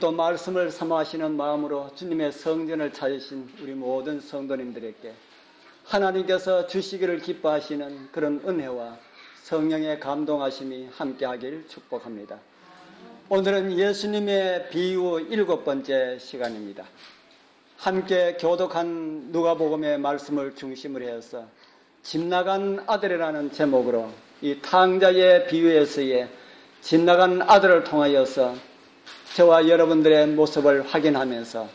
또 말씀을 사모하시는 마음으로 주님의 성전을 찾으신 우리 모든 성도님들에게 하나님께서 주시기를 기뻐하시는 그런 은혜와 성령의 감동하심이 함께하길 축복합니다. 오늘은 예수님의 비유 7번째 시간입니다. 함께 교독한 누가복음의 말씀을 중심으로 해서 집 나간 아들이라는 제목으로 이 탕자의 비유에서의 집 나간 아들을 통하여서 저와 여러분들의 모습을 확인하면서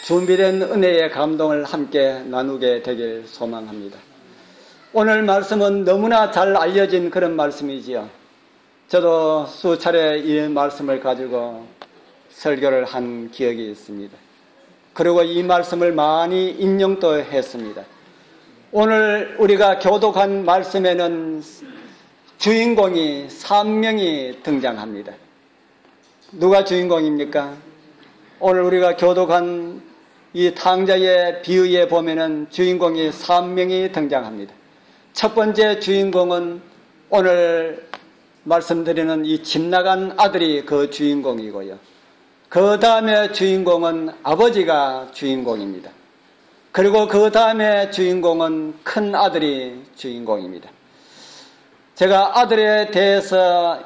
준비된 은혜의 감동을 함께 나누게 되길 소망합니다. 오늘 말씀은 너무나 잘 알려진 그런 말씀이지요. 저도 수차례 이 말씀을 가지고 설교를 한 기억이 있습니다. 그리고 이 말씀을 많이 인용도 했습니다. 오늘 우리가 교독한 말씀에는 주인공이 3명이 등장합니다. 누가 주인공입니까? 오늘 우리가 교독한 이 탕자의 비유에 보면은 주인공이 3명이 등장합니다. 첫 번째 주인공은 오늘 말씀드리는 이 집 나간 아들이 그 주인공이고요. 그 다음에 주인공은 아버지가 주인공입니다. 그리고 그 다음에 주인공은 큰 아들이 주인공입니다. 제가 아들에 대해서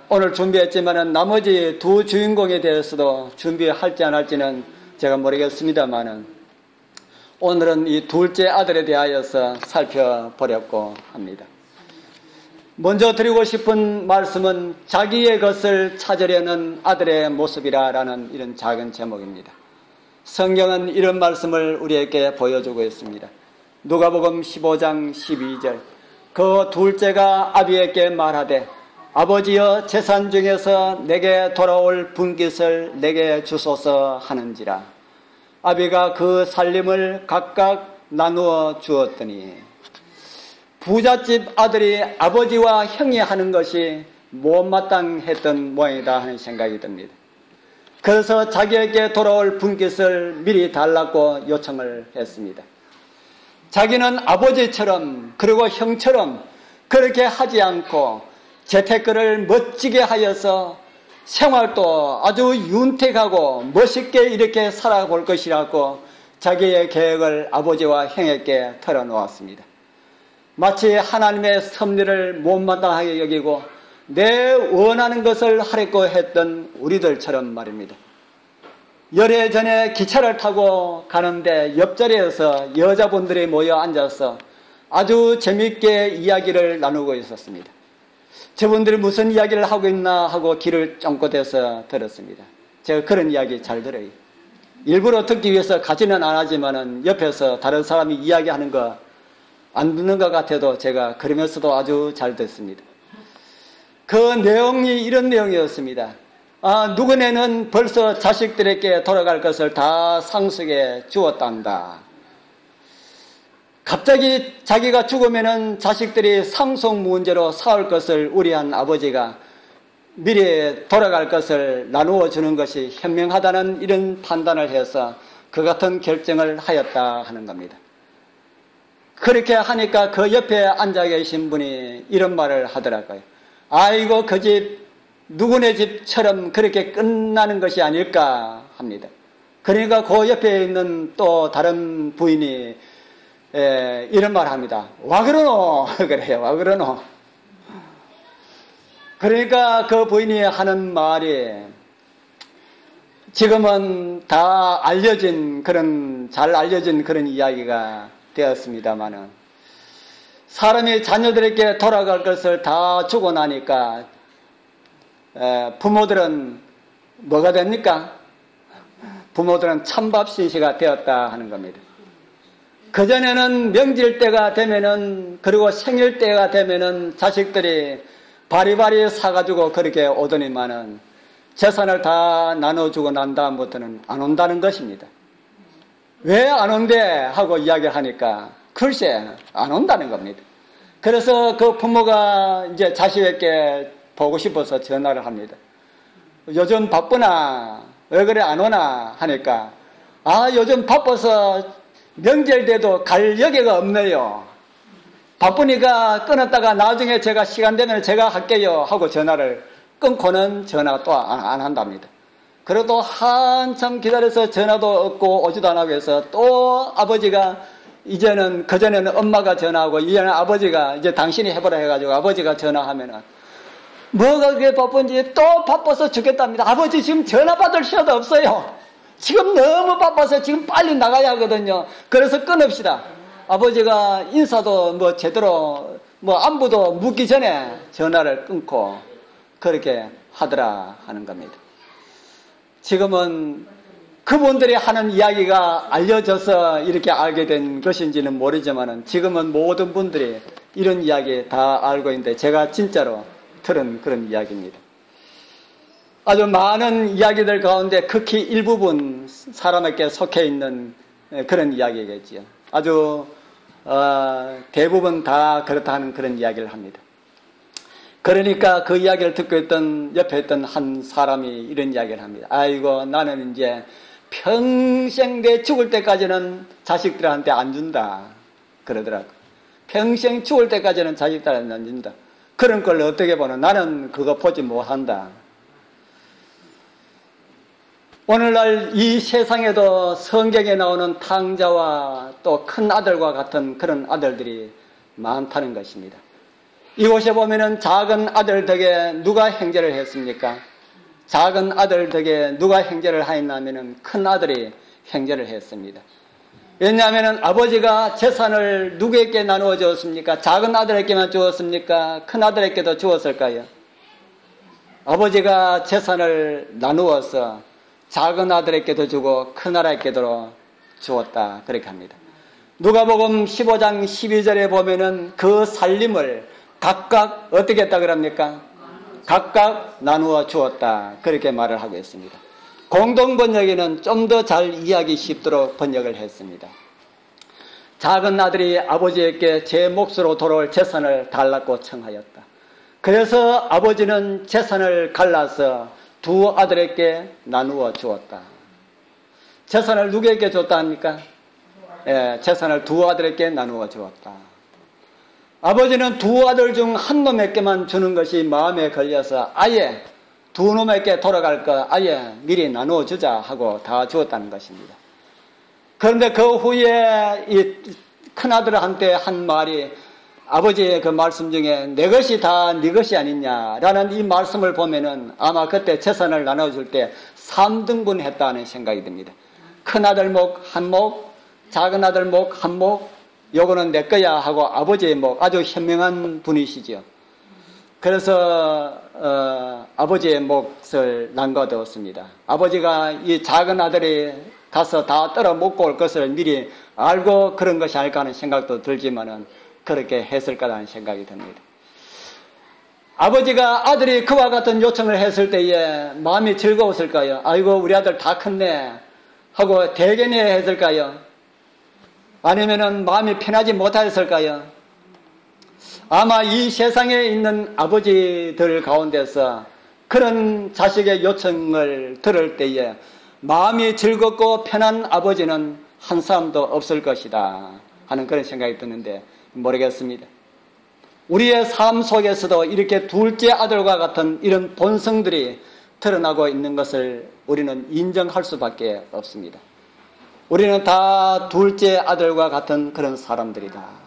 오늘 준비했지만 나머지 두 주인공에 대해서도 준비할지 안 할지는 제가 모르겠습니다만 오늘은 이 둘째 아들에 대하여서 살펴보려고 합니다. 먼저 드리고 싶은 말씀은 자기의 것을 찾으려는 아들의 모습이라는 이런 작은 제목입니다. 성경은 이런 말씀을 우리에게 보여주고 있습니다. 누가복음 15장 12절 그 둘째가 아비에게 말하되 아버지여 재산 중에서 내게 돌아올 분깃을 내게 주소서 하는지라. 아비가 그 살림을 각각 나누어 주었더니 부잣집 아들이 아버지와 형이 하는 것이 못마땅했던 모양이다 하는 생각이 듭니다. 그래서 자기에게 돌아올 분깃을 미리 달라고 요청을 했습니다. 자기는 아버지처럼 그리고 형처럼 그렇게 하지 않고 재테크를 멋지게 하여서 생활도 아주 윤택하고 멋있게 이렇게 살아볼 것이라고 자기의 계획을 아버지와 형에게 털어놓았습니다. 마치 하나님의 섭리를 못마땅하게 여기고 내 원하는 것을 하려고 했던 우리들처럼 말입니다. 열흘 전에 기차를 타고 가는데 옆자리에서 여자분들이 모여 앉아서 아주 재미있게 이야기를 나누고 있었습니다. 저분들이 무슨 이야기를 하고 있나 하고 귀를 쫑긋해서 들었습니다. 제가 그런 이야기 잘 들어요. 일부러 듣기 위해서 가지는 않았지만 옆에서 다른 사람이 이야기하는 거 안 듣는 것 같아도 제가 그러면서도 아주 잘 듣습니다. 그 내용이 이런 내용이었습니다. 누구네는 벌써 자식들에게 돌아갈 것을 다 상속해 주었단다. 갑자기 자기가 죽으면은 자식들이 상속 문제로 싸울 것을 우려한 아버지가 미리 돌아갈 것을 나누어 주는 것이 현명하다는 이런 판단을 해서 그 같은 결정을 하였다 하는 겁니다. 그렇게 하니까 그 옆에 앉아 계신 분이 이런 말을 하더라고요. 아이고 그 집 누구네 집처럼 그렇게 끝나는 것이 아닐까 합니다. 그러니까 그 옆에 있는 또 다른 부인이 이런 말을 합니다. 와 그러노? 그래요. 와 그러노? 그러니까 그 부인이 하는 말이 지금은 다 알려진 잘 알려진 그런 이야기가 되었습니다마는 사람이 자녀들에게 돌아갈 것을 다 주고 나니까 부모들은 뭐가 됩니까? 부모들은 찬밥신시가 되었다 하는 겁니다. 그전에는 명절 때가 되면은 그리고 생일 때가 되면은 자식들이 바리바리 사가지고 그렇게 오더니만은 재산을 다 나눠주고 난 다음부터는 안 온다는 것입니다. 왜 안 온대? 하고 이야기를 하니까 글쎄 안 온다는 겁니다. 그래서 그 부모가 이제 자식에게 보고 싶어서 전화를 합니다. 요즘 바쁘나? 왜 그래 안 오나? 하니까 요즘 바빠서 명절 때도 갈 여기가 없네요. 바쁘니까 끊었다가 나중에 제가 시간 되면 제가 할게요 하고 전화를 끊고는 전화 또 안 한답니다. 그래도 한참 기다려서 전화도 없고 오지도 안 하고 해서 또 아버지가 이제는 그전에는 엄마가 전화하고 이제는 아버지가 이제 당신이 해보라 해가지고 아버지가 전화하면은 뭐가 그렇게 바쁜지 또 바빠서 죽겠답니다. 아버지 지금 전화 받을 시간도 없어요. 지금 너무 바빠서 지금 빨리 나가야 하거든요. 그래서 끊읍시다. 아버지가 인사도 뭐 제대로 뭐 안부도 묻기 전에 전화를 끊고 그렇게 하더라 하는 겁니다. 지금은 그분들이 하는 이야기가 알려져서 이렇게 알게 된 것인지는 모르지만은 지금은 모든 분들이 이런 이야기 다 알고 있는데 제가 진짜로 들은 그런 이야기입니다. 아주 많은 이야기들 가운데 극히 일부분 사람에게 속해 있는 그런 이야기겠지요. 아주 대부분 다 그렇다는 그런 이야기를 합니다. 그러니까 그 이야기를 듣고 있던 옆에 있던 한 사람이 이런 이야기를 합니다. 아이고 나는 이제 평생 내 죽을 때까지는 자식들한테 안 준다 그러더라고. 평생 죽을 때까지는 자식들한테 안 준다. 그런 걸 어떻게 보나 나는 그거 보지 못한다. 오늘날 이 세상에도 성경에 나오는 탕자와 또 큰 아들과 같은 그런 아들들이 많다는 것입니다. 이곳에 보면은 작은 아들 덕에 누가 행제를 했습니까? 작은 아들 덕에 누가 행제를 하였냐면은 큰 아들이 행제를 했습니다. 왜냐하면은 아버지가 재산을 누구에게 나누어 주었습니까? 작은 아들에게만 주었습니까? 큰 아들에게도 주었을까요? 아버지가 재산을 나누어서 작은 아들에게도 주고 큰 아들에게도 주었다 그렇게 합니다. 누가복음 15장 12절에 보면은 그 살림을 각각 어떻게 했다 그럽니까? 각각 나누어 주었다 그렇게 말을 하고 있습니다. 공동 번역에는 좀 더 잘 이해하기 쉽도록 번역을 했습니다. 작은 아들이 아버지에게 제 몫으로 돌아올 재산을 달라고 청하였다. 그래서 아버지는 재산을 갈라서 두 아들에게 나누어 주었다. 재산을 누구에게 줬다 합니까? 재산을 두 아들에게 나누어 주었다. 아버지는 두 아들 중 한 놈에게만 주는 것이 마음에 걸려서 아예 두 놈에게 돌아갈 거 아예 미리 나누어 주자 하고 다 주었다는 것입니다. 그런데 그 후에 이 큰아들한테 한 말이 아버지의 그 말씀 중에 내 것이 다 네 것이 아니냐라는 이 말씀을 보면은 아마 그때 재산을 나눠줄 때 3등분 했다는 생각이 듭니다. 큰아들 목 한 목, 작은 아들 목 한 목, 요거는 내 거야 하고 아버지의 목, 아주 현명한 분이시죠. 그래서 아버지의 몫을 남겨두었습니다. 아버지가 이 작은 아들이 가서 다 떨어 먹고 올 것을 미리 알고 그런 것이 아닐까 하는 생각도 들지만은 그렇게 했을 거라는 생각이 듭니다. 아버지가 아들이 그와 같은 요청을 했을 때에 마음이 즐거웠을까요? 아이고 우리 아들 다 컸네 하고 대견해 했을까요? 아니면은 마음이 편하지 못하였을까요? 아마 이 세상에 있는 아버지들 가운데서 그런 자식의 요청을 들을 때에 마음이 즐겁고 편한 아버지는 한 사람도 없을 것이다 하는 그런 생각이 드는데 모르겠습니다. 우리의 삶 속에서도 이렇게 둘째 아들과 같은 이런 본성들이 드러나고 있는 것을 우리는 인정할 수밖에 없습니다. 우리는 다 둘째 아들과 같은 그런 사람들이다.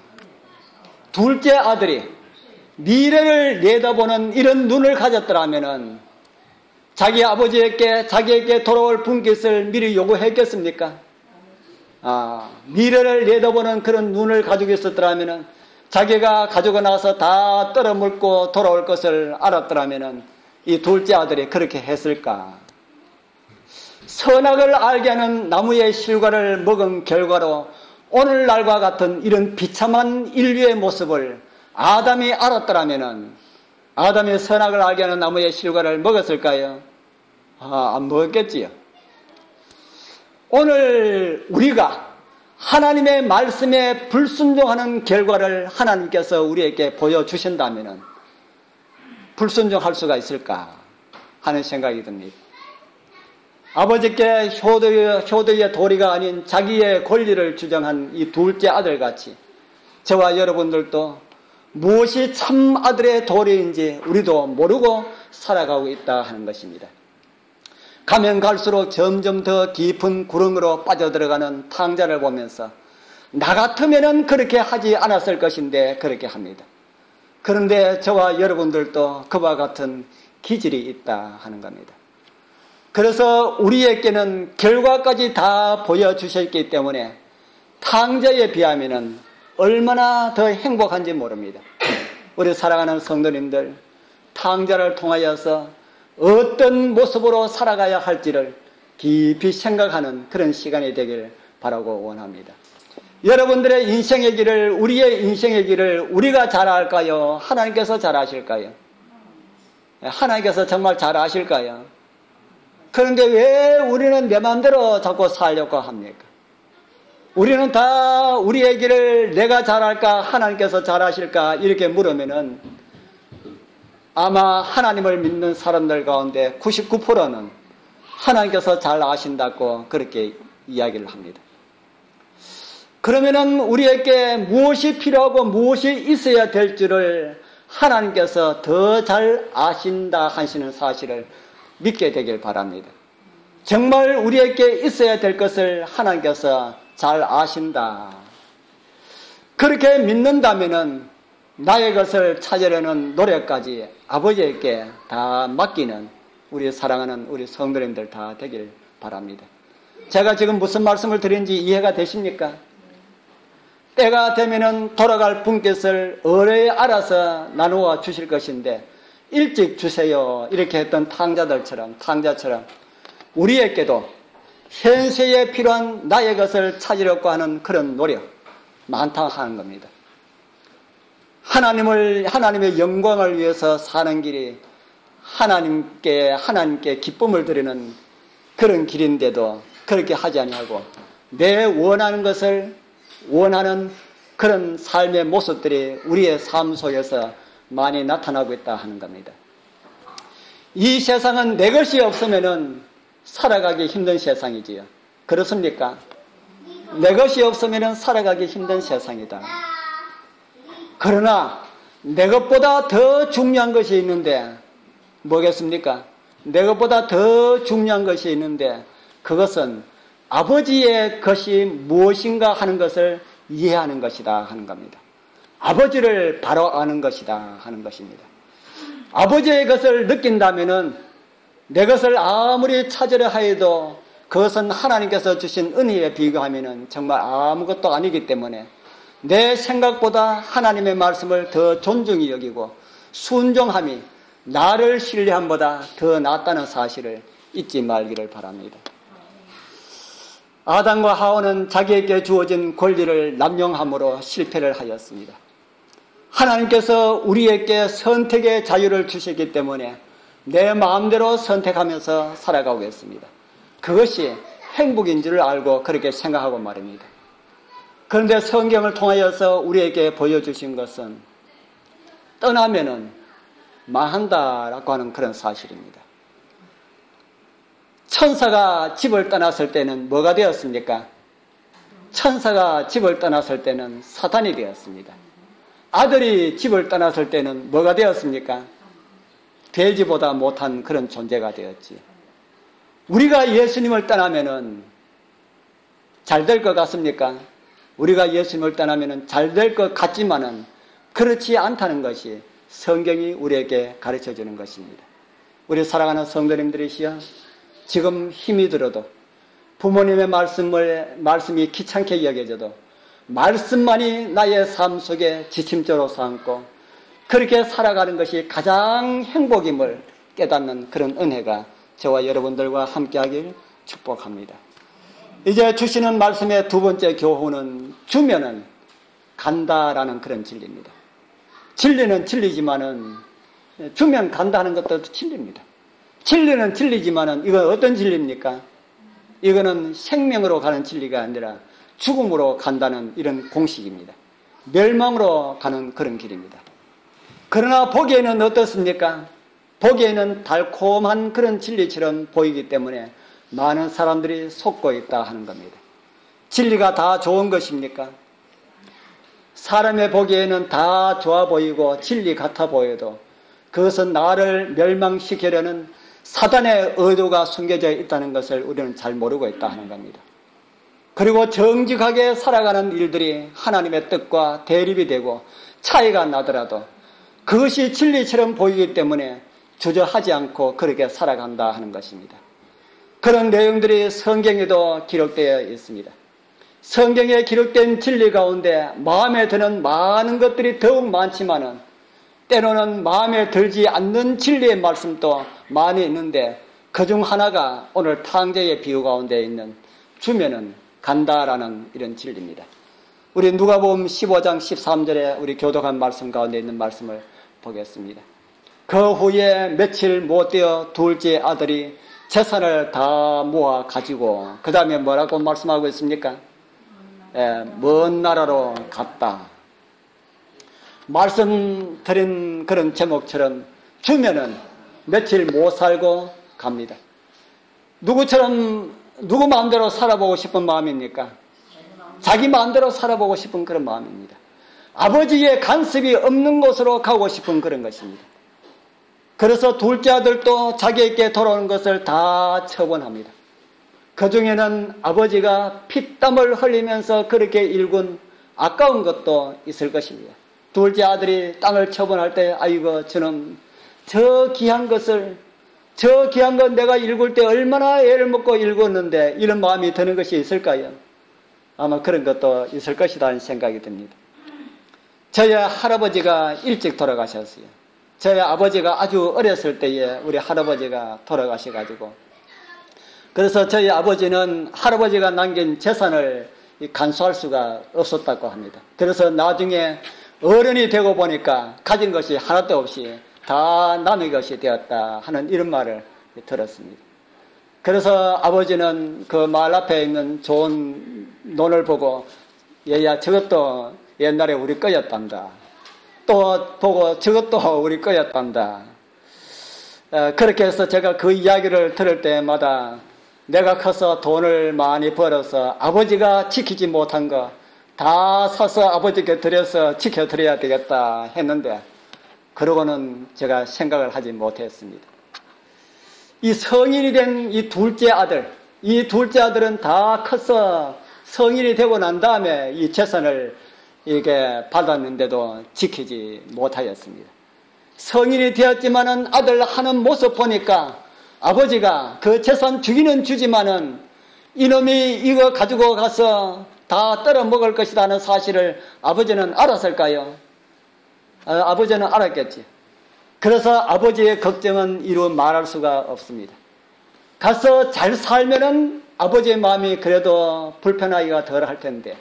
둘째 아들이 미래를 내다보는 이런 눈을 가졌더라면은 자기 아버지에게 자기에게 돌아올 분깃을 미리 요구했겠습니까? 미래를 내다보는 그런 눈을 가지고 있었더라면은 자기가 가지고 나서 다 떨어물고 돌아올 것을 알았더라면은 이 둘째 아들이 그렇게 했을까? 선악을 알게 하는 나무의 실과를 먹은 결과로 오늘날과 같은 이런 비참한 인류의 모습을 아담이 알았더라면은 아담이 선악을 알게 하는 나무의 실과를 먹었을까요? 안 먹었겠지요. 오늘 우리가 하나님의 말씀에 불순종하는 결과를 하나님께서 우리에게 보여주신다면은 불순종할 수가 있을까 하는 생각이 듭니다. 아버지께 효도의 도리가 아닌 자기의 권리를 주장한 이 둘째 아들같이 저와 여러분들도 무엇이 참 아들의 도리인지 우리도 모르고 살아가고 있다 하는 것입니다. 가면 갈수록 점점 더 깊은 구렁으로 빠져들어가는 탕자를 보면서 나 같으면은 그렇게 하지 않았을 것인데 그렇게 합니다. 그런데 저와 여러분들도 그와 같은 기질이 있다 하는 겁니다. 그래서 우리에게는 결과까지 다 보여주셨기 때문에 탕자에 비하면 얼마나 더 행복한지 모릅니다. 우리 사랑하는 성도님들, 탕자를 통하여서 어떤 모습으로 살아가야 할지를 깊이 생각하는 그런 시간이 되길 바라고 원합니다. 여러분들의 인생의 길을, 우리의 인생의 길을 우리가 잘 알까요? 하나님께서 잘 아실까요? 하나님께서 정말 잘 아실까요? 그런데 왜 우리는 내 마음대로 자꾸 살려고 합니까? 우리는 다 우리의 길을 내가 잘 알까? 하나님께서 잘 아실까? 이렇게 물으면은 아마 하나님을 믿는 사람들 가운데 99%는 하나님께서 잘 아신다고 그렇게 이야기를 합니다. 그러면은 우리에게 무엇이 필요하고 무엇이 있어야 될 줄을 하나님께서 더 잘 아신다 하시는 사실을 믿게 되길 바랍니다. 정말 우리에게 있어야 될 것을 하나님께서 잘 아신다. 그렇게 믿는다면은 나의 것을 찾으려는 노력까지 아버지에게 다 맡기는 우리 사랑하는 우리 성도님들 다 되길 바랍니다. 제가 지금 무슨 말씀을 드린지 이해가 되십니까? 때가 되면은 돌아갈 분깃을 어뢰에 알아서 나누어 주실 것인데 일찍 주세요 이렇게 했던 탕자처럼 우리에게도 현세에 필요한 나의 것을 찾으려고 하는 그런 노력 많다 하는 겁니다. 하나님의 영광을 위해서 사는 길이 하나님께 기쁨을 드리는 그런 길인데도 그렇게 하지 아니하고 내 원하는 것을 원하는 그런 삶의 모습들이 우리의 삶 속에서 많이 나타나고 있다 하는 겁니다. 이 세상은 내 것이 없으면은 살아가기 힘든 세상이지요. 그렇습니까? 내 것이 없으면은 살아가기 힘든 세상이다. 그러나 내 것보다 더 중요한 것이 있는데 뭐겠습니까? 내 것보다 더 중요한 것이 있는데 그것은 아버지의 것이 무엇인가 하는 것을 이해하는 것이다 하는 겁니다. 아버지를 바로 아는 것이다 하는 것입니다. 아버지의 것을 느낀다면은 내 것을 아무리 찾으려 하여도 그것은 하나님께서 주신 은혜에 비교하면은 정말 아무것도 아니기 때문에 내 생각보다 하나님의 말씀을 더 존중히 여기고 순종함이 나를 신뢰함보다 더 낫다는 사실을 잊지 말기를 바랍니다. 아담과 하와는 자기에게 주어진 권리를 남용함으로 실패를 하였습니다. 하나님께서 우리에게 선택의 자유를 주시기 때문에 내 마음대로 선택하면서 살아가겠습니다. 그것이 행복인 줄 알고 그렇게 생각하고 말입니다. 그런데 성경을 통하여서 우리에게 보여주신 것은 떠나면은 망한다라고 하는 그런 사실입니다. 천사가 집을 떠났을 때는 뭐가 되었습니까? 천사가 집을 떠났을 때는 사탄이 되었습니다. 아들이 집을 떠났을 때는 뭐가 되었습니까? 돼지보다 못한 그런 존재가 되었지. 우리가 예수님을 떠나면은 잘 될 것 같습니까? 우리가 예수님을 떠나면은 잘 될 것 같지만은 그렇지 않다는 것이 성경이 우리에게 가르쳐 주는 것입니다. 우리 사랑하는 성도님들이시여, 지금 힘이 들어도 부모님의 말씀이 귀찮게 여겨져도 말씀만이 나의 삶 속에 지침자로 삼고 그렇게 살아가는 것이 가장 행복임을 깨닫는 그런 은혜가 저와 여러분들과 함께하길 축복합니다. 이제 주시는 말씀의 두 번째 교훈은 주면은 간다라는 그런 진리입니다. 진리는 진리지만은 주면 간다는 것도 진리입니다. 진리는 진리지만은 이건 어떤 진리입니까? 이거는 생명으로 가는 진리가 아니라 죽음으로 간다는 이런 공식입니다. 멸망으로 가는 그런 길입니다. 그러나 보기에는 어떻습니까? 보기에는 달콤한 그런 진리처럼 보이기 때문에 많은 사람들이 속고 있다 하는 겁니다. 진리가 다 좋은 것입니까? 사람의 보기에는 다 좋아 보이고 진리 같아 보여도 그것은 나를 멸망시키려는 사단의 의도가 숨겨져 있다는 것을 우리는 잘 모르고 있다 하는 겁니다. 그리고 정직하게 살아가는 일들이 하나님의 뜻과 대립이 되고 차이가 나더라도 그것이 진리처럼 보이기 때문에 주저하지 않고 그렇게 살아간다 하는 것입니다. 그런 내용들이 성경에도 기록되어 있습니다. 성경에 기록된 진리 가운데 마음에 드는 많은 것들이 더욱 많지만은 때로는 마음에 들지 않는 진리의 말씀도 많이 있는데 그중 하나가 오늘 탕제의 비유 가운데 있는 주면은 간다라는 이런 진리입니다. 우리 누가복음 15장 13절에 우리 교독한 말씀 가운데 있는 말씀을 보겠습니다. 그 후에 며칠 못 되어 둘째 아들이 재산을 다 모아 가지고 그 다음에 뭐라고 말씀하고 있습니까? 먼 나라로 갔다. 말씀드린 그런 제목처럼 주면은 며칠 못 살고 갑니다. 누구 마음대로 살아보고 싶은 마음입니까? 자기 마음대로 살아보고 싶은 그런 마음입니다. 아버지의 간섭이 없는 곳으로 가고 싶은 그런 것입니다. 그래서 둘째 아들도 자기에게 돌아오는 것을 다 처분합니다. 그 중에는 아버지가 피땀을 흘리면서 그렇게 일군 아까운 것도 있을 것입니다. 둘째 아들이 땅을 처분할 때 아이고 저는 저 귀한 것 내가 읽을 때 얼마나 애를 먹고 읽었는데 이런 마음이 드는 것이 있을까요? 아마 그런 것도 있을 것이다 하는 생각이 듭니다. 저희 할아버지가 일찍 돌아가셨어요. 저희 아버지가 아주 어렸을 때에 우리 할아버지가 돌아가셔가지고 그래서 저희 아버지는 할아버지가 남긴 재산을 간수할 수가 없었다고 합니다. 그래서 나중에 어른이 되고 보니까 가진 것이 하나도 없이 다 남의 것이 되었다 하는 이런 말을 들었습니다. 그래서 아버지는 그 마을 앞에 있는 좋은 논을 보고 얘야 저것도 옛날에 우리 거였단다. 또 보고 저것도 우리 거였단다. 그렇게 해서 제가 그 이야기를 들을 때마다 내가 커서 돈을 많이 벌어서 아버지가 지키지 못한 거 다 사서 아버지께 드려서 지켜드려야 되겠다 했는데 그러고는 제가 생각을 하지 못했습니다. 이 성인이 된 이 둘째 아들은 다 커서 성인이 되고 난 다음에 이 재산을 이게 받았는데도 지키지 못하였습니다. 성인이 되었지만은 아들 하는 모습 보니까 아버지가 그 재산 주기는 주지만은 이놈이 이거 가지고 가서 다 떨어 먹을 것이라는 사실을 아버지는 알았을까요? 아버지는 알았겠지. 그래서 아버지의 걱정은 이루 말할 수가 없습니다. 가서 잘 살면은 아버지의 마음이 그래도 불편하기가 덜 할 텐데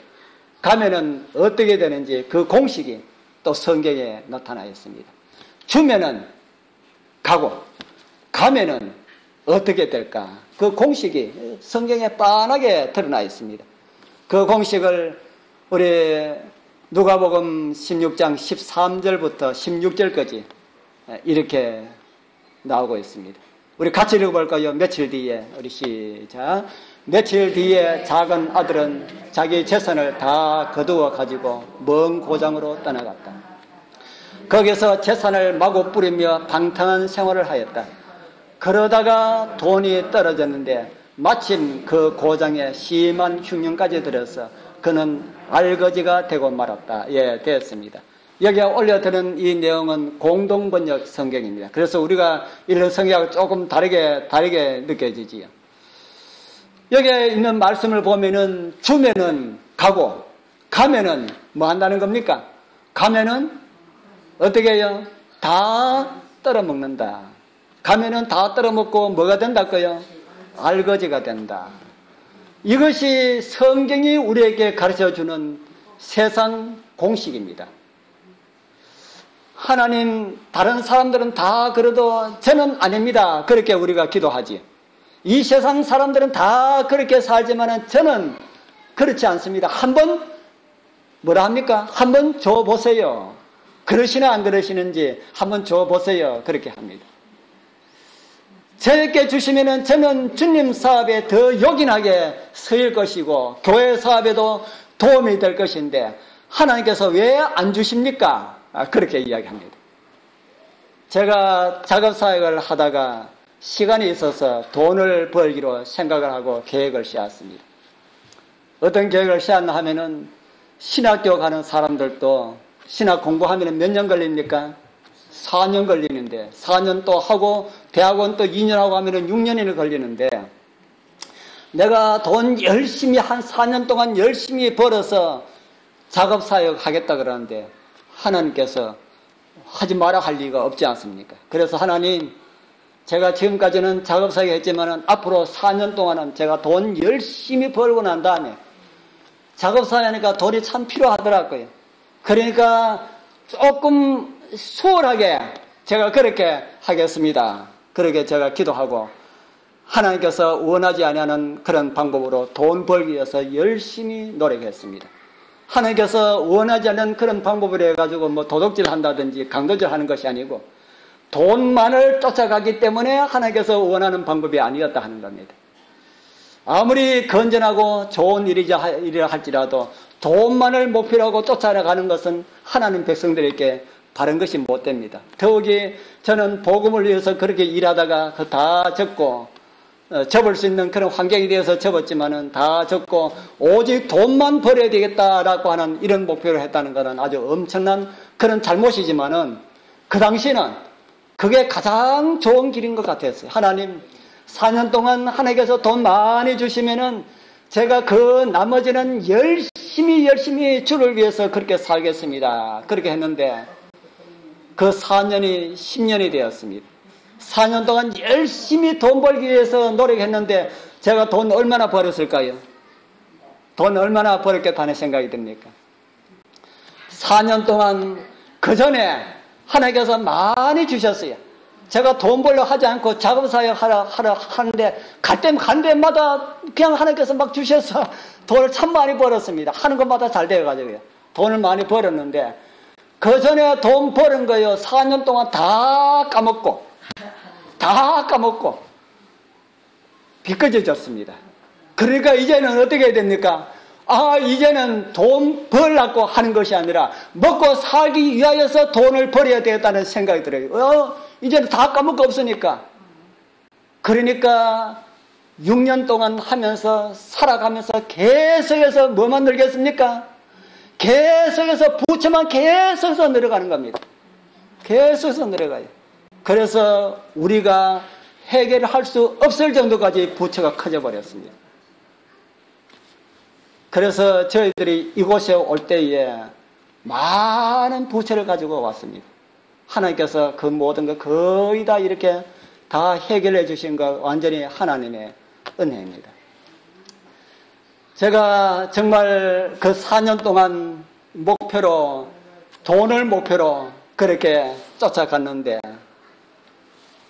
가면은 어떻게 되는지 그 공식이 또 성경에 나타나 있습니다. 주면은 가고 가면은 어떻게 될까? 그 공식이 성경에 빤하게 드러나 있습니다. 그 공식을 우리 누가복음 16장 13절부터 16절까지 이렇게 나오고 있습니다. 우리 같이 읽어볼까요? 며칠 뒤에 우리 시작. 며칠 뒤에 작은 아들은 자기 재산을 다 거두어 가지고 먼 고장으로 떠나갔다. 거기서 재산을 마구 뿌리며 방탕한 생활을 하였다. 그러다가 돈이 떨어졌는데 마침 그 고장에 심한 흉년까지 들어서 그는 알거지가 되고 말았다. 예, 되었습니다. 여기에 올려드는 이 내용은 공동번역 성경입니다. 그래서 우리가 읽는 성경하고 조금 다르게 느껴지지요. 여기에 있는 말씀을 보면은 주면은 가고 가면은 뭐 한다는 겁니까? 가면은 어떻게 해요? 다 떨어먹는다. 가면은 다 떨어먹고 뭐가 된다고요? 알거지가 된다. 이것이 성경이 우리에게 가르쳐주는 세상 공식입니다. 하나님, 다른 사람들은 다 그래도 저는 아닙니다. 그렇게 우리가 기도하지. 이 세상 사람들은 다 그렇게 살지만 저는 그렇지 않습니다. 한번 뭐라 합니까? 한번 줘보세요. 그러시나 안 그러시는지 한번 줘보세요. 그렇게 합니다. 저에게 주시면은 저는 주님 사업에 더 요긴하게 쓰일 것이고 교회 사업에도 도움이 될 것인데 하나님께서 왜 안 주십니까? 그렇게 이야기합니다. 제가 작업사역을 하다가 시간이 있어서 돈을 벌기로 생각을 하고 계획을 세웠습니다. 어떤 계획을 세웠나 하면은 신학교 가는 사람들도 신학 공부하면 몇 년 걸립니까? 4년 걸리는데 4년 또 하고 대학원 또 2년 하고 하면은 6년이나 걸리는데 내가 돈 열심히 한 4년 동안 열심히 벌어서 작업사역 하겠다 그러는데 하나님께서 하지 마라 할 리가 없지 않습니까? 그래서 하나님, 제가 지금까지는 작업사역 했지만은 앞으로 4년 동안은 제가 돈 열심히 벌고 난 다음에 작업사역 하니까 돈이 참 필요하더라고요. 그러니까 조금 수월하게 제가 그렇게 하겠습니다. 그렇게 제가 기도하고 하나님께서 원하지 아니하는 그런 방법으로 돈 벌기 위해서 열심히 노력했습니다. 하나님께서 원하지 않는 그런 방법을 해가지고 뭐 도둑질 한다든지 강도질 하는 것이 아니고 돈만을 쫓아가기 때문에 하나님께서 원하는 방법이 아니었다 하는 겁니다. 아무리 건전하고 좋은 일이라 할지라도 돈만을 목표로 하고 쫓아가는 것은 하나님 백성들에게 바른 것이 못 됩니다. 더욱이 저는 복음을 위해서 그렇게 일하다가 다 접고 접을 수 있는 그런 환경이 되어서 접었지만은 다 접고 오직 돈만 벌어야 되겠다라고 하는 이런 목표를 했다는 것은 아주 엄청난 그런 잘못이지만은 그 당시는 그게 가장 좋은 길인 것 같았어요. 하나님 4년 동안 하나님께서 돈 많이 주시면은 제가 그 나머지는 열심히 주를 위해서 그렇게 살겠습니다. 그렇게 했는데 그 4년이 10년이 되었습니다. 4년 동안 열심히 돈 벌기 위해서 노력했는데 제가 돈 얼마나 벌었을까요? 돈 얼마나 벌었겠다는 생각이 듭니까? 4년 동안 그 전에 하나님께서 많이 주셨어요. 제가 돈 벌려 하지 않고 작업사역 하러 하는데 간 데마다 그냥 하나님께서 막 주셔서 돈을 참 많이 벌었습니다. 하는 것마다 잘 되어가지고요. 돈을 많이 벌었는데 그 전에 돈 버는 거요 4년 동안 다 까먹고 비껴졌습니다. 그러니까 이제는 어떻게 해야 됩니까? 이제는 돈 벌려고 하는 것이 아니라 먹고 살기 위하여서 돈을 벌어야 되겠다는 생각이 들어요. 이제는 다 까먹고 없으니까. 그러니까 6년 동안 하면서 살아가면서 계속해서 뭐만 늘겠습니까? 계속해서 부채만 계속해서 늘어가는 겁니다. 계속해서 늘어가요. 그래서 우리가 해결을 할 수 없을 정도까지 부채가 커져 버렸습니다. 그래서 저희들이 이곳에 올 때에 많은 부채를 가지고 왔습니다. 하나님께서 그 모든 것 거의 다 이렇게 다 해결해 주신 것 완전히 하나님의 은혜입니다. 제가 정말 그 4년 동안 돈을 목표로 그렇게 쫓아갔는데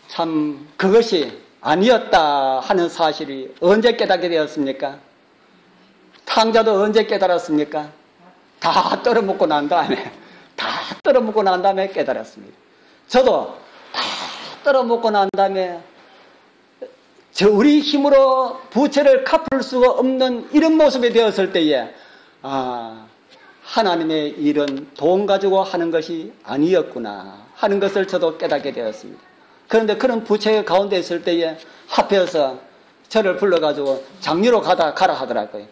참 그것이 아니었다 하는 사실이 언제 깨닫게 되었습니까? 탕자도 언제 깨달았습니까? 다 떨어먹고 난 다음에 깨달았습니다. 저도 다 떨어먹고 난 다음에 우리 힘으로 부채를 갚을 수가 없는 이런 모습이 되었을 때에 하나님의 일은 돈 가지고 하는 것이 아니었구나 하는 것을 저도 깨닫게 되었습니다. 그런데 그런 부채 가운데 있을 때에 합해서 저를 불러가지고 장류로 가라 하더라고요.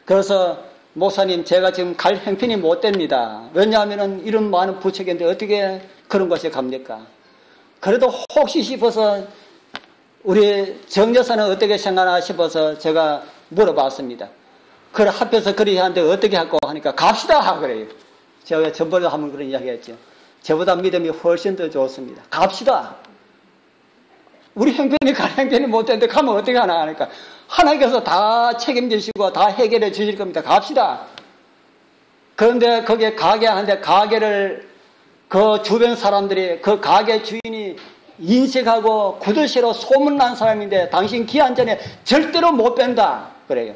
그래서 목사님 제가 지금 갈 형편이 못 됩니다. 왜냐하면 이런 많은 부채인데 어떻게 그런 것이 갑니까? 그래도 혹시 싶어서 우리 정 여사는 어떻게 생각하나 싶어서 제가 물어봤습니다. 그래 합해서 그리 하는데 어떻게 할까 하니까 갑시다 그래요. 제가 전번에 한번 그런 이야기 했죠. 저보다 믿음이 훨씬 더 좋습니다. 갑시다. 우리 형편이 갈 형편이 못 되는데 가면 어떻게 하나 하니까 하나님께서 다 책임지시고 다 해결해 주실 겁니다. 갑시다. 그런데 거기에 가게하는데 가게를 그 주변 사람들이 그 가게 주인이 인식하고 구두쇠로 소문난 사람인데 당신 기한 전에 절대로 못 뺀다 그래요.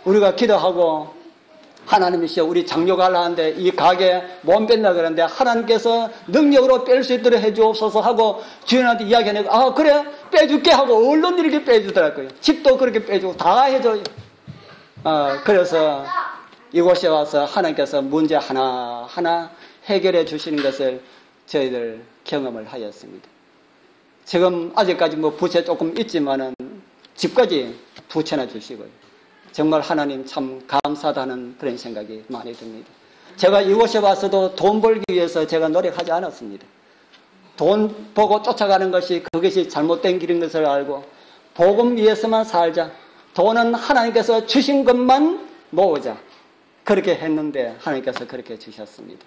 우리가 기도하고 하나님이시여 우리 장료가 하려는데 이 가게 못 뺀다 그러는데 하나님께서 능력으로 뺄 수 있도록 해주옵소서 하고 주인한테 이야기하니까 그래 빼줄게 하고 얼른 이렇게 빼주더라고요. 집도 그렇게 빼주고 다 해줘요. 그래서 이곳에 와서 하나님께서 문제 하나하나 해결해 주시는 것을 저희들 경험을 하였습니다. 지금 아직까지 뭐 부채 조금 있지만은 집까지 2채나 주시고요. 정말 하나님 참 감사하다는 그런 생각이 많이 듭니다. 제가 이곳에 와서도 돈 벌기 위해서 제가 노력하지 않았습니다. 돈 보고 쫓아가는 것이 그것이 잘못된 길인 것을 알고 복음 위해서만 살자. 돈은 하나님께서 주신 것만 모으자. 그렇게 했는데 하나님께서 그렇게 주셨습니다.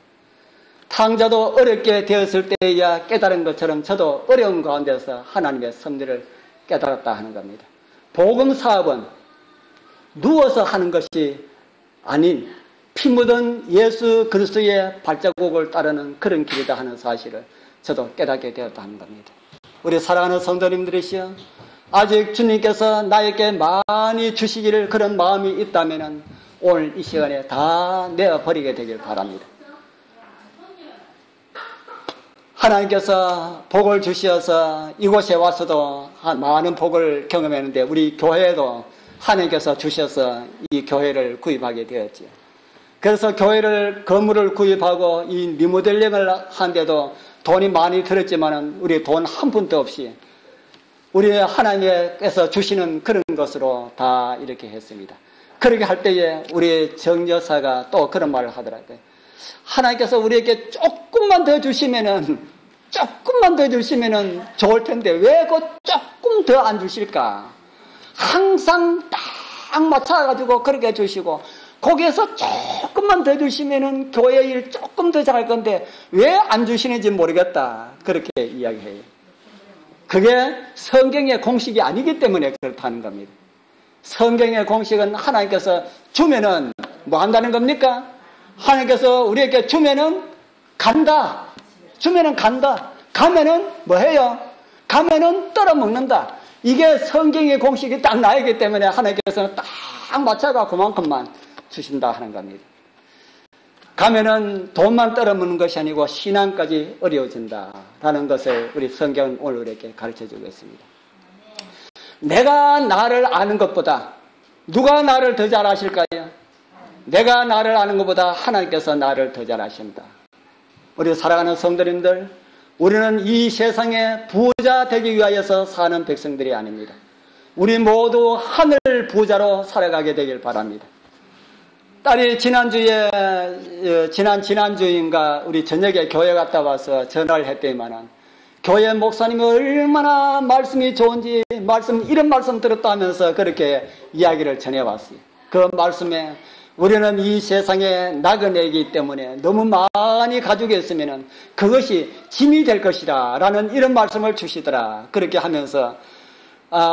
탕자도 어렵게 되었을 때야 깨달은 것처럼 저도 어려운 가운데서 하나님의 섭리를 깨달았다 하는 겁니다. 복음 사업은 누워서 하는 것이 아닌 피 묻은 예수 그리스도의 발자국을 따르는 그런 길이다 하는 사실을 저도 깨닫게 되었다 하는 겁니다. 우리 사랑하는 성도님들이시여, 아직 주님께서 나에게 많이 주시기를 그런 마음이 있다면 오늘 이 시간에 다 내어버리게 되길 바랍니다. 하나님께서 복을 주셔서 이곳에 와서도 많은 복을 경험했는데 우리 교회도 하나님께서 주셔서 이 교회를 구입하게 되었지요. 그래서 교회를 건물을 구입하고 이 리모델링을 하는데도 돈이 많이 들었지만 우리 돈 한 푼도 없이 우리 하나님께서 주시는 그런 것으로 다 이렇게 했습니다. 그렇게 할 때에 우리 정여사가 또 그런 말을 하더라고요. 하나님께서 우리에게 조금만 더 주시면은 좋을 텐데 왜 그 조금 더 안 주실까? 항상 딱 맞춰가지고 그렇게 주시고 거기에서 조금만 더 주시면은 교회 일 조금 더 잘할 건데 왜 안 주시는지 모르겠다. 그렇게 이야기해요. 그게 성경의 공식이 아니기 때문에 그렇다는 겁니다. 성경의 공식은 하나님께서 주면은 뭐 한다는 겁니까? 하나님께서 우리에게 주면은 간다. 주면은 간다. 가면은 뭐 해요? 가면은 떨어먹는다. 이게 성경의 공식이 딱 나이기 때문에 하나님께서는 딱 맞춰가 그만큼만 주신다 하는 겁니다. 가면은 돈만 떨어먹는 것이 아니고 신앙까지 어려워진다라는 것을 우리 성경은 오늘 우리에게 가르쳐주고 있습니다. 내가 나를 아는 것보다 누가 나를 더 잘 아실까요? 내가 나를 아는 것보다 하나님께서 나를 더 잘 아신다. 우리 사랑하는 성도님들, 우리는 이 세상에 부자 되기 위하여서 사는 백성들이 아닙니다. 우리 모두 하늘 부자로 살아가게 되길 바랍니다. 딸이 지난주인가 우리 저녁에 교회 갔다 와서 전화를 했더니만은 교회 목사님이 얼마나 말씀이 좋은지 이런 말씀 들었다 하면서 그렇게 이야기를 전해왔어요. 그 말씀에 우리는 이 세상에 나그네이기 때문에 너무 많이 가지고 있으면 그것이 짐이 될 것이다 라는 이런 말씀을 주시더라. 그렇게 하면서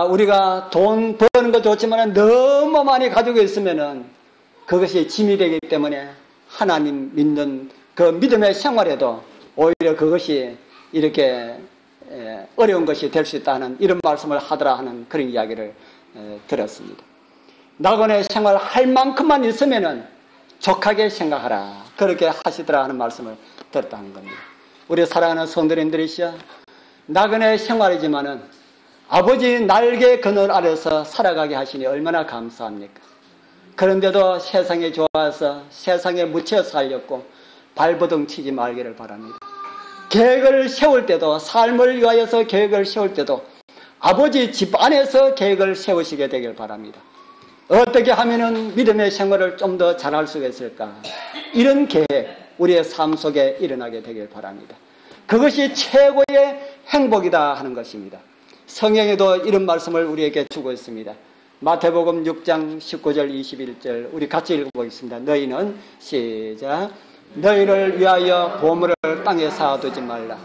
우리가 돈 버는 거 좋지만 너무 많이 가지고 있으면 그것이 짐이 되기 때문에 하나님 믿는 그 믿음의 생활에도 오히려 그것이 이렇게 어려운 것이 될 수 있다는 이런 말씀을 하더라 하는 그런 이야기를 들었습니다. 나그네 생활 할 만큼만 있으면은 족하게 생각하라. 그렇게 하시더라 하는 말씀을 들었다는 겁니다. 우리 사랑하는 성도님들이시여, 나그네 생활이지만은 아버지 날개 그늘 아래서 살아가게 하시니 얼마나 감사합니까? 그런데도 세상에 좋아서 세상에 묻혀 살렸고 발버둥 치지 말기를 바랍니다. 계획을 세울 때도, 삶을 위하여서 계획을 세울 때도 아버지 집 안에서 계획을 세우시게 되길 바랍니다. 어떻게 하면은 믿음의 생활을 좀 더 잘할 수가 있을까? 이런 계획 우리의 삶 속에 일어나게 되길 바랍니다. 그것이 최고의 행복이다 하는 것입니다. 성경에도 이런 말씀을 우리에게 주고 있습니다. 마태복음 6장 19절 21절 우리 같이 읽어보겠습니다. 너희는 시작. 너희를 위하여 보물을 땅에 쌓아두지 말라.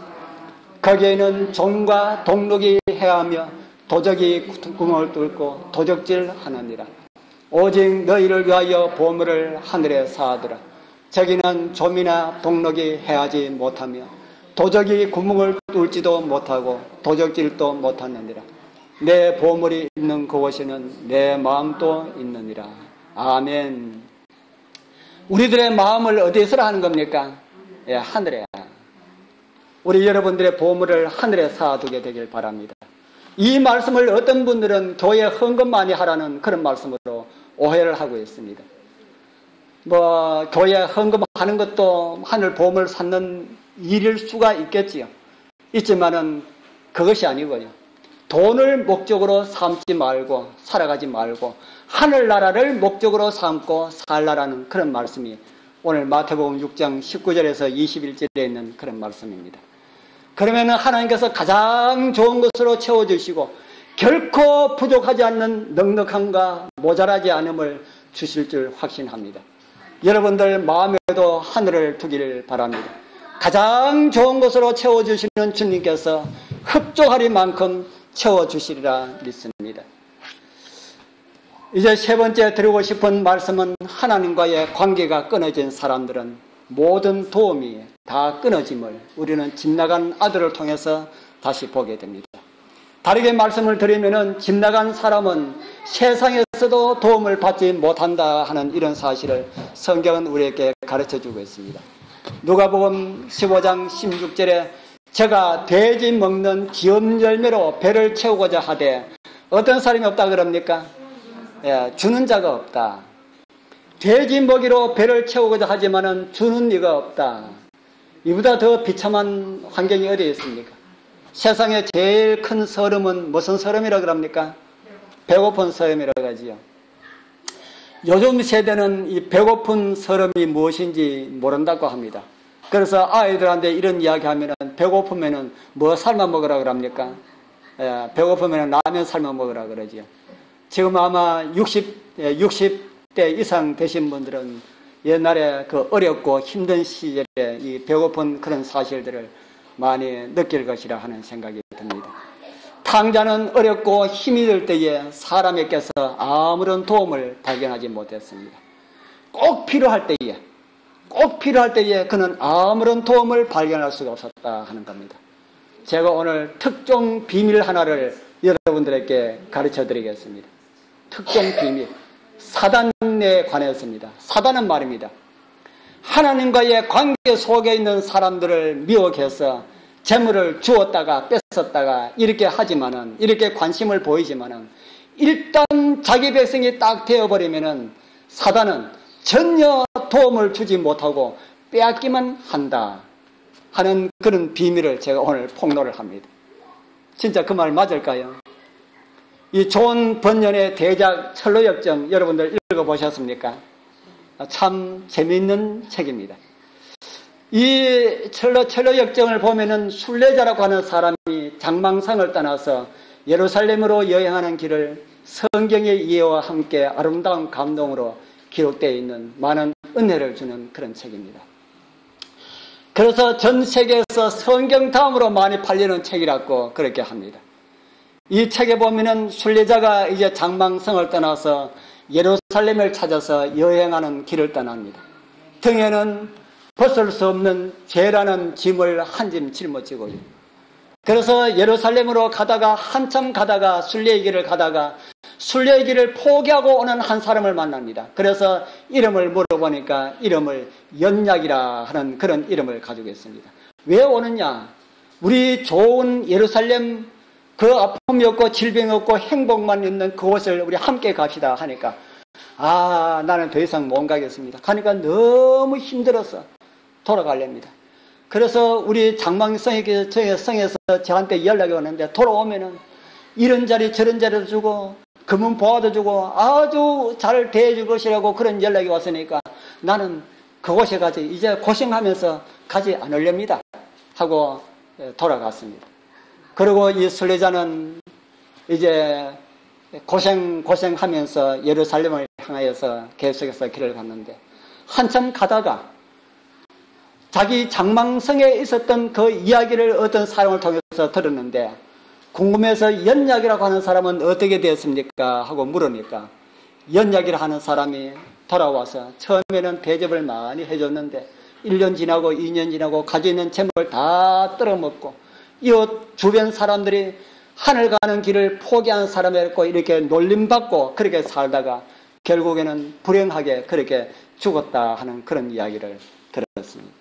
거기에는 종과 동록이 해하며 도적이 구멍을 뚫고 도적질하느니라. 오직 너희를 위하여 보물을 하늘에 쌓아두라. 저기는 좀이나 동록이 해하지 못하며 도적이 구멍을 뚫지도 못하고 도적질도 못하느니라. 내 보물이 있는 그곳에는 내 마음도 있느니라. 아멘. 우리들의 마음을 어디서 하는 겁니까? 예, 하늘에. 우리 여러분들의 보물을 하늘에 쌓아두게 되길 바랍니다. 이 말씀을 어떤 분들은 교회 헌금 많이 하라는 그런 말씀으로 오해를 하고 있습니다. 교회 헌금하는 것도 하늘 보물 쌓는 일일 수가 있겠지요. 있지만은 그것이 아니고요. 돈을 목적으로 삼지 말고 살아가지 말고 하늘나라를 목적으로 삼고 살라라는 그런 말씀이 오늘 마태복음 6장 19절에서 21절에 있는 그런 말씀입니다. 그러면 하나님께서 가장 좋은 것으로 채워주시고 결코 부족하지 않는 넉넉함과 모자라지 않음을 주실 줄 확신합니다. 여러분들 마음에도 하늘을 두기를 바랍니다. 가장 좋은 것으로 채워주시는 주님께서 흡족하리만큼 채워주시리라 믿습니다. 이제 세 번째 드리고 싶은 말씀은 하나님과의 관계가 끊어진 사람들은 모든 도움이 다 끊어짐을 우리는 집 나간 아들을 통해서 다시 보게 됩니다. 다르게 말씀을 드리면은 집 나간 사람은 세상에서도 도움을 받지 못한다 하는 이런 사실을 성경은 우리에게 가르쳐주고 있습니다. 누가복음 15장 16절에 제가 돼지 먹는 기업 열매로 배를 채우고자 하되 어떤 사람이 없다 그럽니까? 예, 주는 자가 없다. 돼지 먹이로 배를 채우고자 하지만은 주는 이가 없다. 이보다 더 비참한 환경이 어디에 있습니까? 세상에 제일 큰 서름은 무슨 서름이라 그럽니까? 배고픈 서름이라고 하지요. 요즘 세대는 이 배고픈 서름이 무엇인지 모른다고 합니다. 그래서 아이들한테 이런 이야기 하면은 배고프면은 뭐 삶아 먹으라 그럽니까? 예, 배고프면은 라면 삶아 먹으라 그러지요. 지금 아마 60대 이상 되신 분들은 옛날에 그 어렵고 힘든 시절에 이 배고픈 그런 사실들을 많이 느낄 것이라 하는 생각이 듭니다. 탕자는 어렵고 힘이 들 때에 사람에게서 아무런 도움을 발견하지 못했습니다. 꼭 필요할 때에 그는 아무런 도움을 발견할 수가 없었다 하는 겁니다. 제가 오늘 특종 비밀 하나를 여러분들에게 가르쳐 드리겠습니다. 특종 비밀. 사단에 관해서입니다. 사단은 말입니다. 하나님과의 관계 속에 있는 사람들을 미혹해서 재물을 주었다가 뺏었다가 이렇게 하지만은, 이렇게 관심을 보이지만은, 일단 자기 백성이 딱 되어버리면은 사단은 전혀 도움을 주지 못하고 빼앗기만 한다 하는 그런 비밀을 제가 오늘 폭로를 합니다. 진짜 그 말 맞을까요? 이 존 번연의 대작 철로역정 여러분들 읽어보셨습니까? 참 재미있는 책입니다. 이 철로역정을 보면은 순례자라고 하는 사람이 장망성을 떠나서 예루살렘으로 여행하는 길을 성경의 이해와 함께 아름다운 감동으로 기록되어 있는 많은 은혜를 주는 그런 책입니다. 그래서 전 세계에서 성경 다음으로 많이 팔리는 책이라고 그렇게 합니다. 이 책에 보면은 순례자가 이제 장망성을 떠나서 예루살렘을 찾아서 여행하는 길을 떠납니다. 등에는 벗을 수 없는 죄라는 짐을 한 짐 짊어지고요. 그래서 예루살렘으로 가다가 한참 가다가 순례의 길을 가다가 순례의 길을 포기하고 오는 한 사람을 만납니다. 그래서 이름을 물어보니까 이름을 연약이라 하는 그런 이름을 가지고 있습니다. 왜 오느냐? 우리 좋은 예루살렘 그 아픔이 없고 질병이 없고 행복만 있는 그곳을 우리 함께 갑시다 하니까 나는 더 이상 못 가겠습니다. 가니까 너무 힘들어서 돌아가렵니다. 그래서 우리 장망성에서 저한테 연락이 오는데 돌아오면은 이런 자리 저런 자리도 주고 금은 보화도 주고 아주 잘 대해줄 것이라고 그런 연락이 왔으니까 나는 그곳에 가지 이제 고생하면서 가지 않으렵니다 하고 돌아갔습니다. 그리고 이 순례자는 이제 고생하면서 예루살렘을 향하여서 계속해서 길을 갔는데 한참 가다가 자기 장망성에 있었던 그 이야기를 어떤 사람을 통해서 들었는데 궁금해서 연약이라고 하는 사람은 어떻게 되었습니까? 하고 물으니까 연약이라 하는 사람이 돌아와서 처음에는 대접을 많이 해줬는데 1년 지나고 2년 지나고 가지고 있는 재물을 다 떨어먹고 이웃 주변 사람들이 하늘 가는 길을 포기한 사람이었고 이렇게 놀림받고 그렇게 살다가 결국에는 불행하게 그렇게 죽었다 하는 그런 이야기를 들었습니다.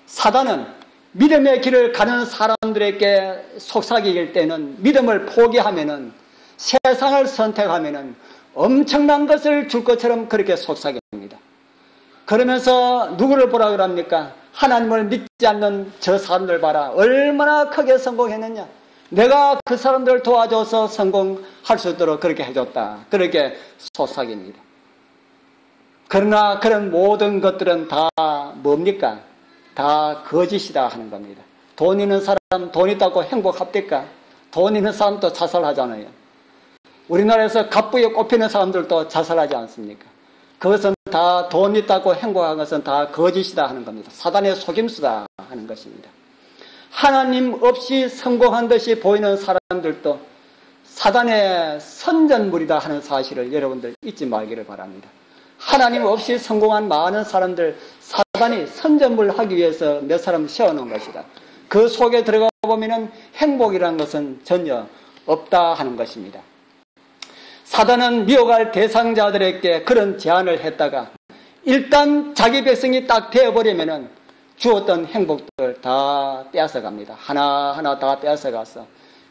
사단은 믿음의 길을 가는 사람들에게 속삭일 때는 믿음을 포기하면은 세상을 선택하면은 엄청난 것을 줄 것처럼 그렇게 속삭입니다. 그러면서 누구를 보라 그럽니까? 하나님을 믿지 않는 저 사람들 봐라. 얼마나 크게 성공했느냐. 내가 그 사람들을 도와줘서 성공할 수 있도록 그렇게 해줬다. 그렇게 속삭입니다. 그러나 그런 모든 것들은 다 뭡니까? 다 거짓이다 하는 겁니다. 돈 있는 사람, 돈 있다고 행복합니까? 돈 있는 사람도 자살하잖아요. 우리나라에서 갑부에 꼽히는 사람들도 자살하지 않습니까? 그것은 다 돈 있다고 행복한 것은 다 거짓이다 하는 겁니다. 사단의 속임수다 하는 것입니다. 하나님 없이 성공한 듯이 보이는 사람들도 사단의 선전물이다 하는 사실을 여러분들 잊지 말기를 바랍니다. 하나님 없이 성공한 많은 사람들, 사단이 선전물 하기 위해서 몇 사람 세워놓은 것이다. 그 속에 들어가 보면은 행복이라는 것은 전혀 없다 하는 것입니다. 사단은 미혹할 대상자들에게 그런 제안을 했다가 일단 자기 백성이 딱 되어버리면은 주었던 행복들 다 빼앗아갑니다. 하나하나 다 빼앗아가서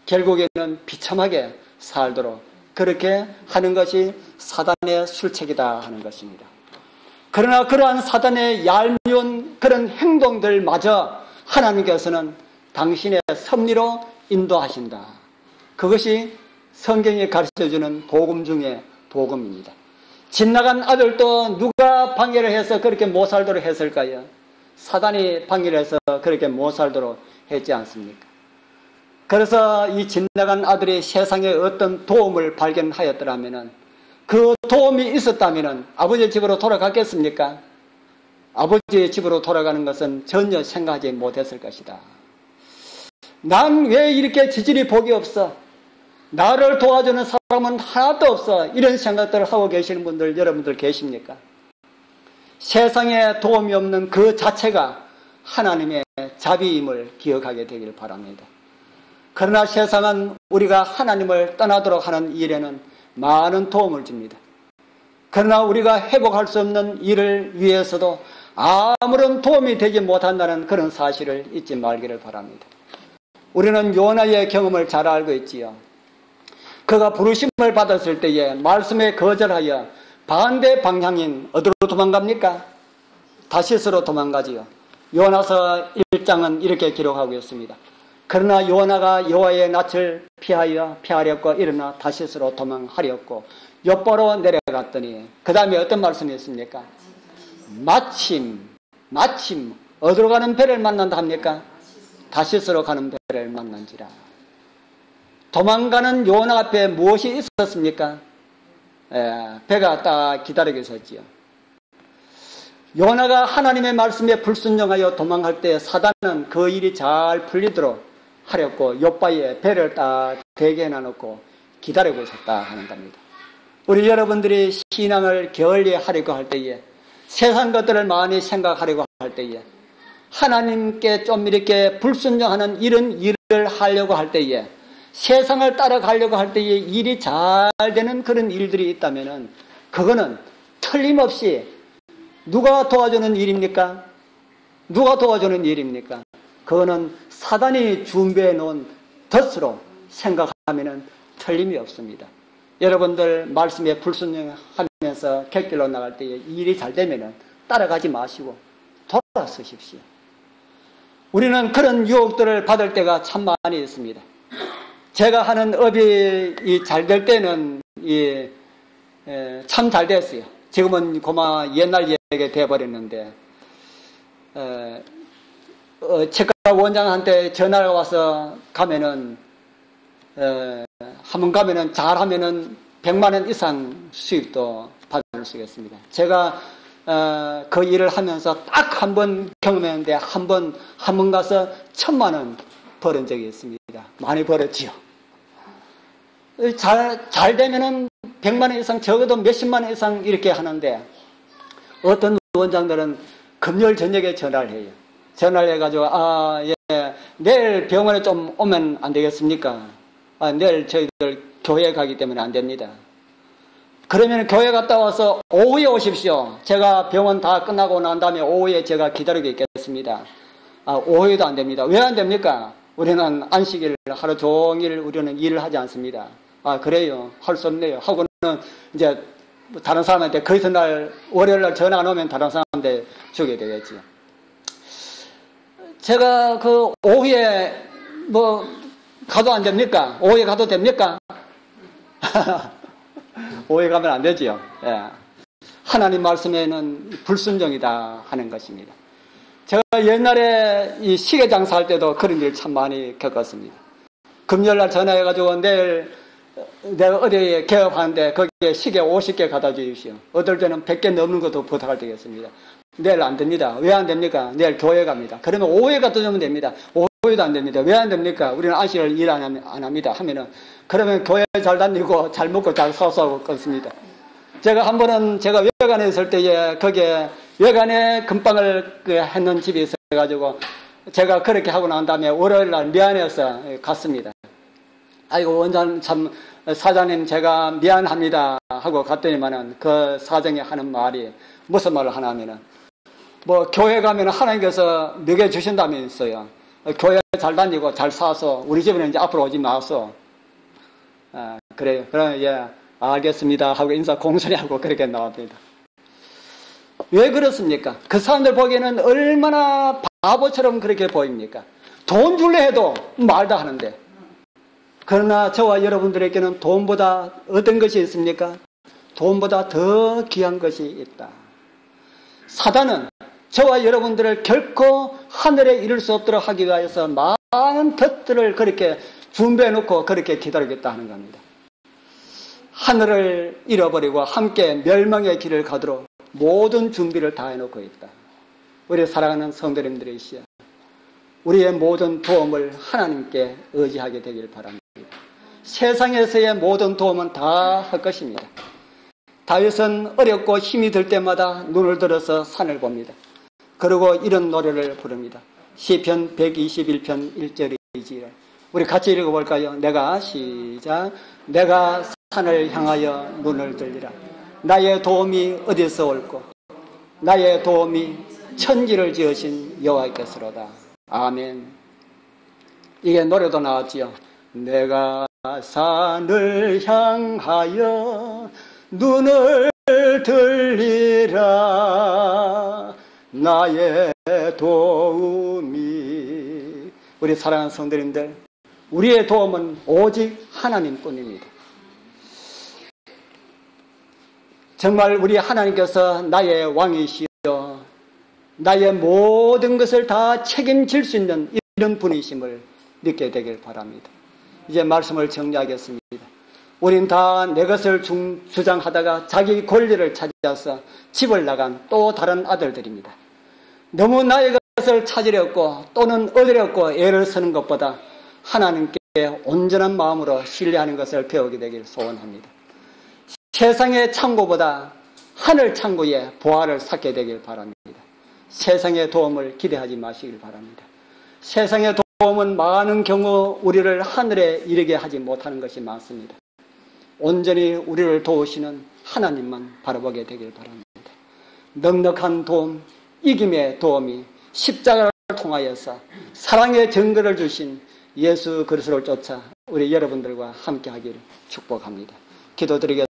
결국에는 비참하게 살도록 그렇게 하는 것이 사단의 술책이다 하는 것입니다. 그러나 그러한 사단의 얄미운 그런 행동들마저 하나님께서는 당신의 섭리로 인도하신다. 그것이 성경이 가르쳐주는 복음 중에 복음입니다. 집 나간 아들도 누가 방해를 해서 그렇게 못 살도록 했을까요? 사단이 방해를 해서 그렇게 못 살도록 했지 않습니까? 그래서 이 집 나간 아들이 세상에 어떤 도움을 발견하였더라면 그 도움이 있었다면 아버지의 집으로 돌아갔겠습니까? 아버지의 집으로 돌아가는 것은 전혀 생각하지 못했을 것이다. 난 왜 이렇게 지질이 복이 없어? 나를 도와주는 사람은 하나도 없어. 이런 생각들을 하고 계시는 분들 여러분들 계십니까? 세상에 도움이 없는 그 자체가 하나님의 자비임을 기억하게 되길 바랍니다. 그러나 세상은 우리가 하나님을 떠나도록 하는 일에는 많은 도움을 줍니다. 그러나 우리가 회복할 수 없는 일을 위해서도 아무런 도움이 되지 못한다는 그런 사실을 잊지 말기를 바랍니다. 우리는 요나의 경험을 잘 알고 있지요. 그가 부르심을 받았을 때에 말씀에 거절하여 반대 방향인 어디로 도망갑니까? 다시스로 도망가지요. 요나서 1장은 이렇게 기록하고 있습니다. 그러나 요나가 여호와의 낯을 피하려고 일어나 다시스로 도망하려고 엿보러 내려갔더니 그 다음에 어떤 말씀이 있습니까? 마침 어디로 가는 배를 만난다 합니까? 다시스로 가는 배를 만난지라. 도망가는 요나 앞에 무엇이 있었습니까? 배가 딱 기다리고 있었지요. 요나가 하나님의 말씀에 불순종하여 도망할 때 사단은 그 일이 잘 풀리도록 하려고 욥바에 배를 딱 대게 해놔놓고 기다리고 있었다 하는 겁니다. 우리 여러분들이 신앙을 게을리하려고 할 때에 세상 것들을 많이 생각하려고 할 때에 하나님께 좀 이렇게 불순종하는 이런 일을 하려고 할 때에 세상을 따라가려고 할 때에 일이 잘 되는 그런 일들이 있다면 그거는 틀림없이 누가 도와주는 일입니까? 누가 도와주는 일입니까? 그거는 사단이 준비해 놓은 덫으로 생각하면 틀림이 없습니다. 여러분들 말씀에 불순종하면서 객길로 나갈 때에 일이 잘 되면 따라가지 마시고 돌아서십시오. 우리는 그런 유혹들을 받을 때가 참 많이 있습니다. 제가 하는 업이 잘 될 때는 참 잘 됐어요. 지금은 고마 옛날 얘기가 돼버렸는데 책가 원장한테 전화가 와서 가면은 한번 가면은 잘하면은 100만 원 이상 수익도 받을 수 있습니다. 제가 그 일을 하면서 딱 한 번 경험했는데 한 번 가서 1000만 원 벌은 적이 있습니다. 많이 벌었지요. 잘 되면은 100만 원 이상, 적어도 몇십만 원 이상 이렇게 하는데 어떤 원장들은 금요일 저녁에 전화를 해요. 전화를 해가지고 내일 병원에 좀 오면 안 되겠습니까? 내일 저희들 교회 가기 때문에 안 됩니다. 그러면 교회 갔다 와서 오후에 오십시오. 제가 병원 다 끝나고 난 다음에 오후에 제가 기다리고 있겠습니다. 오후에도 안 됩니다. 왜 안 됩니까? 우리는 안식일 하루 종일 우리는 일을 하지 않습니다. 그래요. 할 수 없네요. 하고는 이제 다른 사람한테 그 이튿날 월요일 날 전화 안 오면 다른 사람한테 주게 되겠지요. 제가 그 오후에 뭐 가도 안 됩니까? 오후에 가도 됩니까? 오후에 가면 안 되지요. 예. 하나님 말씀에는 불순종이다 하는 것입니다. 제가 옛날에 이 시계 장사할 때도 그런 일 참 많이 겪었습니다. 금요일날 전화해가지고 내일 내가 어디에 개업하는데 거기에 시계 50개 갖다 주십시오. 어떨 때는 100개 넘는 것도 부탁할 때겠습니다. 내일 안 됩니다. 왜 안 됩니까? 내일 교회 갑니다. 그러면 오후에 갖다 주면 됩니다. 오후에도 안 됩니다. 왜 안 됩니까? 우리는 안식을 일 안 합니다. 하면은 그러면 교회 잘 다니고 잘 먹고 잘 사수하고 그렇습니다. 제가 한 번은 제가 외관에 있을 때에 거기에 외관에 금방을 했는 집이 있어가지고 제가 그렇게 하고 난 다음에 월요일날 미안해서 갔습니다. 아이고 원장 참 사장님 제가 미안합니다 하고 갔더니만은 그 사장이 하는 말이 무슨 말을 하나 하면은 뭐 교회 가면 하나님께서 먹여 주신다면서요. 교회 잘 다니고 잘 사서 우리 집에는 이제 앞으로 오지 마소. 그래요. 그럼 예 알겠습니다 하고 인사 공손히하고 그렇게 나왔습니다. 왜 그렇습니까? 그 사람들 보기에는 얼마나 바보처럼 그렇게 보입니까? 돈 줄래 해도 말도 하는데. 그러나 저와 여러분들에게는 돈보다 어떤 것이 있습니까? 돈보다 더 귀한 것이 있다. 사단은 저와 여러분들을 결코 하늘에 이룰 수 없도록 하기 위해서 많은 것들을 그렇게 준비해 놓고 그렇게 기다리겠다 하는 겁니다. 하늘을 잃어버리고 함께 멸망의 길을 가도록 모든 준비를 다 해놓고 있다. 우리 사랑하는 성도님들이시여, 우리의 모든 도움을 하나님께 의지하게 되길 바랍니다. 세상에서의 모든 도움은 다 할 것입니다. 다윗은 어렵고 힘이 들 때마다 눈을 들어서 산을 봅니다. 그리고 이런 노래를 부릅니다. 시편 121편 1절이지요. 우리 같이 읽어볼까요? 내가 산을 향하여 눈을 들리라. 나의 도움이 어디서 올꼬? 나의 도움이 천지를 지으신 여호와께서로다. 아멘. 이게 노래도 나왔지요. 내가 산을 향하여 눈을 들리라. 나의 도움이. 우리 사랑하는 성도님들, 우리의 도움은 오직 하나님뿐입니다. 정말 우리 하나님께서 나의 왕이시여 나의 모든 것을 다 책임질 수 있는 이런 분이심을 믿게 되길 바랍니다. 이제 말씀을 정리하겠습니다. 우린 다 내 것을 주장하다가 자기 권리를 찾아서 집을 나간 또 다른 아들들입니다. 너무 나의 것을 찾으려고 또는 얻으려고 애를 쓰는 것보다 하나님께 온전한 마음으로 신뢰하는 것을 배우게 되길 소원합니다. 세상의 창고보다 하늘 창고에 보화를 쌓게 되길 바랍니다. 세상의 도움을 기대하지 마시길 바랍니다. 세상의 도움은 많은 경우 우리를 하늘에 이르게 하지 못하는 것이 많습니다. 온전히 우리를 도우시는 하나님만 바라보게 되길 바랍니다. 넉넉한 도움, 이김의 도움이 십자가를 통하여서 사랑의 증거를 주신 예수 그리스도를 쫓아 우리 여러분들과 함께하기를 축복합니다. 기도드리겠습니다.